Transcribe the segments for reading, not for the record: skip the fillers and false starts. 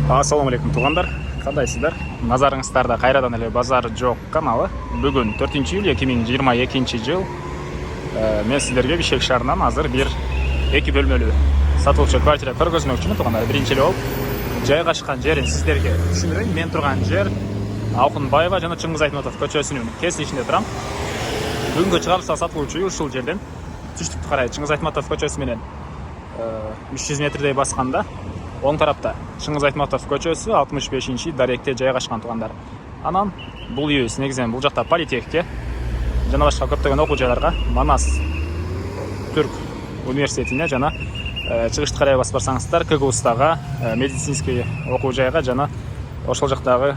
Ассаламу алейкум туғандар, қандайсыздар? Назарыңыздарда қайрадан эле базар жоқ каналы. Бүгін 4 июль 2022 жыл. Мен сіздерге Бишкек шаарынан азыр бир 2 бөлмөлүү сатылчу квартира көргөзмөкчүмүн туғандар. Биринчи болуп жайгашкан жерин сиздерге түшүндүрөйүн. Мен турган жер Алкынбаева жана Чыңгыз Айтматов көчөсүнүн кесилишинде турам. Бүгүнкү чыгарылышта сатылуучу ушул жерден түштүктү карай Чыңгыз Айтматов көчөсү менен 300 метрдей басканда оң тарапта Чыңгыз Айтматов көчөсү 65-чи даректе жайгашкан тугандар. Анан бул үйүбүз негизинен бул жакта политехке жана башка көптөгөн окуу жайларга, Манас Түрк университетине жана чыгышты карай басып барсаңыздар КГУстагы медицинский окуу жайга жана ошол жактагы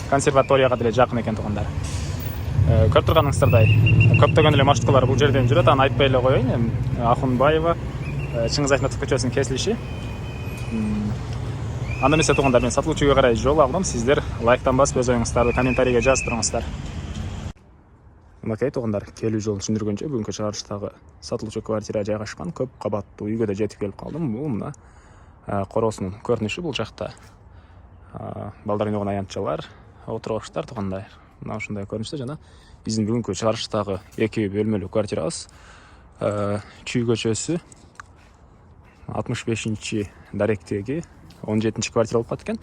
консерваторияга деле жакын экен тугандар. Көрүп турганыңыздардай көптөгөн эле маршруткалар бул жерден жүрөт. Аны айтпай эле коеюн. Алкынбаева Чыңгыз Айтматов көчөсүнүн кесилиши. Анда эмесе тугандар, мен сатылуучуга карай жол алдым. Сиздер лайктан басып өз оюңуздарды комментарийге жазып туруңуздар. Мынакей тугандар, келүү жолун түшүндүргөнчө бүгүнкү чыгарылыштагы сатылуучу квартира жайгашкан көп кабаттуу үйгө да жетип келип калдым. Бул мына короосунун көрүнүшү. Бул жакта балдар ойногон аянтчалар, отургучтар тугандар. Мына ушундай көрүнүштө жана биздин бүгүнкү чыгарылыштагы 2 бөлмөлүү квартирабыз Чүй көчөсү 65-чи даректеги 17-чи квартира болуп калат экен.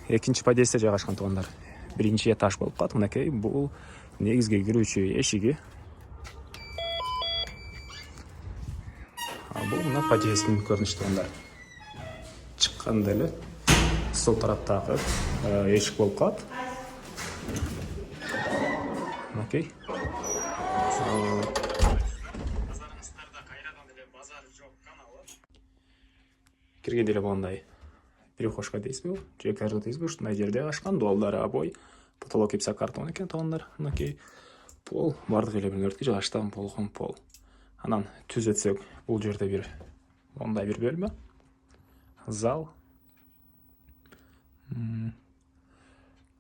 Экинчи подъездде жайгашкан тугандар. Биринчи этаж болуп калат. Мынакей бул негизги кирүүчү эшиги. Бул мына подъезддин көрүнүшү тугандар. Чыкканда эле сол тараптагы эшик болуп калат. Мынакей. Киргенде эле болгондой перехожка дейсизби, же этажда дейсизби, ушундай жерде ашкан. Дуалдары обой, потолок гипсокартон экен тугандар. Мынакей пол бардык эле бөлмөлөрдү жыгачтан болгон пол. Анан түз этсек, бул жерде бир мондай бир бөлмө, зал.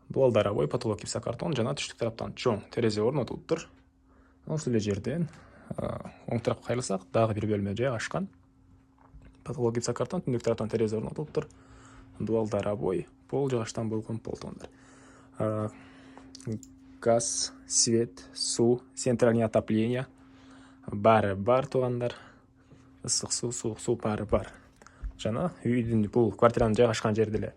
Дуалдары обой, потолок гипсокартон жана түштүк тараптан чоң терезе орнотулуптур. Ошол эле жерден оң тарапка кайрылсак, дагы бир бөлмө жайгашкан. Потолок гипсокартон, түндүк тараптан терезе орнотулуптур. Дуалдар обой, пол жыгачтан болгон пол тугандар. Газ, свет, суу, центральный отопление баары бар тугандар. Ысык суу, суук суу баары бар. Жана үйдүн бул квартиранын жайгашкан жерде эле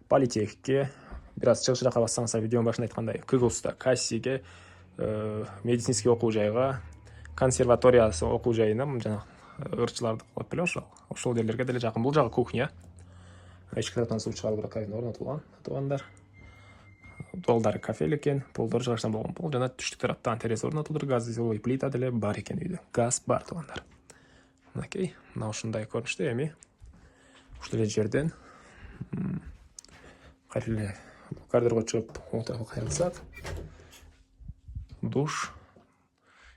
политехке, бир аз чыгышыраак бассаңыздар видеонун башында айткандай КГУста, Кассиге, медицинский окуу жайга, консерваториясы окуу жайына жана ырчыларды коет беле ошол жерлерге деле жакын. Бул жагы кухня. Эчки тараптан суу чыгаруу ракайын орнотулган тугандар. Дуалдары кафель экен, полдор жыгачтан болгон пол жана түштүк тараптан терезе орнотулуптур. Газовый плита деле бар экен үйдө. Газ бар тугандар. Мынакей, мына ушундай көрүнүштө. Эми ушул эле жерден кайра коридорго чыгып оң тарапка кайрылсак, душ,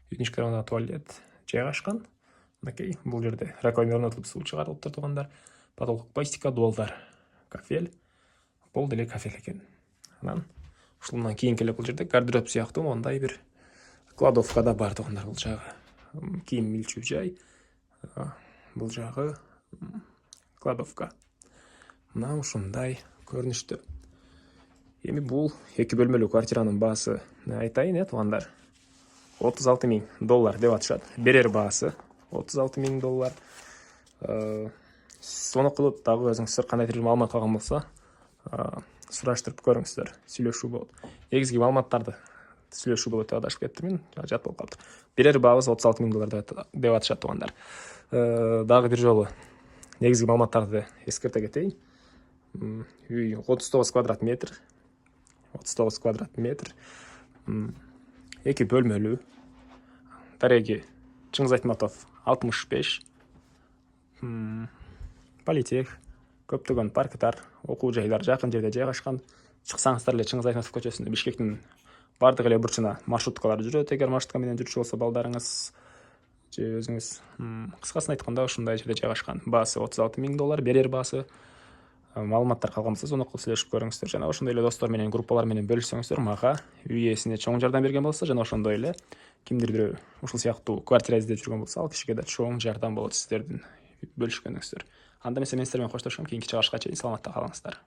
үйдүн ички тарабында туалет жайгашкан. Мынакей, бул жерде раковина орнотулуп суу чыгарылыптыр тугандар. Потолок пластика, дуалдар кафель, пол деле кафель экен. Анан ушундан кийинки эле бул жерде гардероб сыяктуу мондай бир кладовка да бар тугандар. Бул жагы кийим илчүү жай, бул жагы кладовка. Мына ушундай көрүнүштө. Эми бул 2 бөлмөлүү квартиранын баасы айтайын тугандар. $36,000 деп атышат. Берер баасы $36,000. Сону кылып дагы өзүңүздөр кандайдыр маалымат калган болсо, сураштырып көрүңүздөр. Сүйлөшүү болот. Негизги маалыматтарды сүйлөшүү болот деп адашып кеттимин. Жат болуп калды. Берер баабыз $36,000 деп атышат тугандар. Дагы бир жолу негизги маалыматтарды эскерте кетейин. Үй 39 квадрат метр. 39 квадрат метр. 2 бөлмөлүү. Дареги Чыңгыз Айтматов 65. Политех, көптөгөн парктар, окуу жайлар жакын жерде жайгашкан. Чыксаңыздар эле Чыңгыз Айтматов көчөсүндө Бишкектин бардык эле бурчуна маршруткалар жүрөт. Эгер маршрутка менен жүрчү болсо балдарыңыз же өзүңүз, кыскасын айтканда ушундай жерде жайгашкан. Баасы $36,000, берер баасы. Маалыматтар калган болсо сону сүйлөшүп көрүңүздөр. Жана ошондой эле достор менен, группалар менен бөлүшсөңүздөр, мага үй ээсине чоң жардам берген болсо, жана ошондой эле кимдирбир ушул сыяктуу квартира издеп жүргөн болсо, ал кишиге да чоң жардам болот сиздердин бөлүшкөнүңүздөр. Анда мен сіздермен қоштасамын. Кейінгі чыгышқа чейин саламатта қалыңыздар.